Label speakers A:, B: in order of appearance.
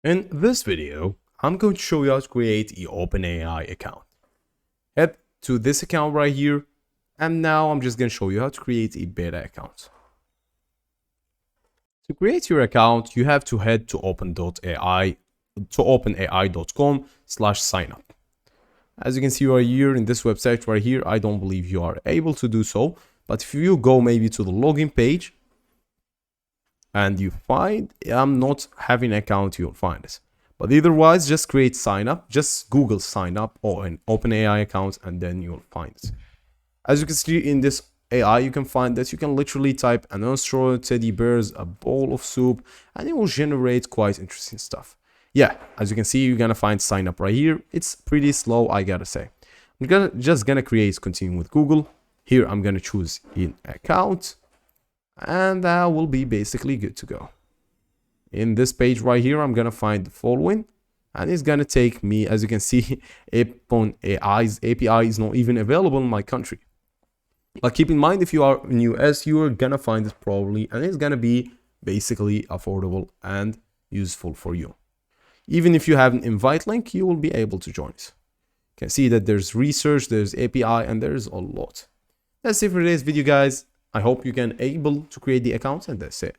A: In this video, I'm going to show you how to create an OpenAI account. Head to this account right here, and now I'm just going to show you how to create a beta account. To create your account, you have to head to openai.com/signup. As you can see right here in this website right here, I don't believe you are able to do so, but if you go maybe to the login page, and you find I'm not having an account, you'll find it. But otherwise, just create sign up, just Google sign up or an OpenAI account, and then you'll find it. As you can see in this AI, you can find that you can literally type an asteroid, teddy bears, a bowl of soup, and it will generate quite interesting stuff. Yeah, as you can see, you're gonna find sign up right here. It's pretty slow, I gotta say. I'm just gonna create continue with Google. Here I'm gonna choose an account, and that will be basically good to go. In this page right here, I'm gonna find the following, and it's gonna take me, as you can see, OpenAI's API is not even available in my country. But keep in mind, if you are in US, you are gonna find it probably, and it's gonna be basically affordable and useful for you. Even if you have an invite link, you will be able to join it. You can see that there's research, there's API, and there's a lot. That's it for today's video, guys. I hope you can able to create the account, and that's it.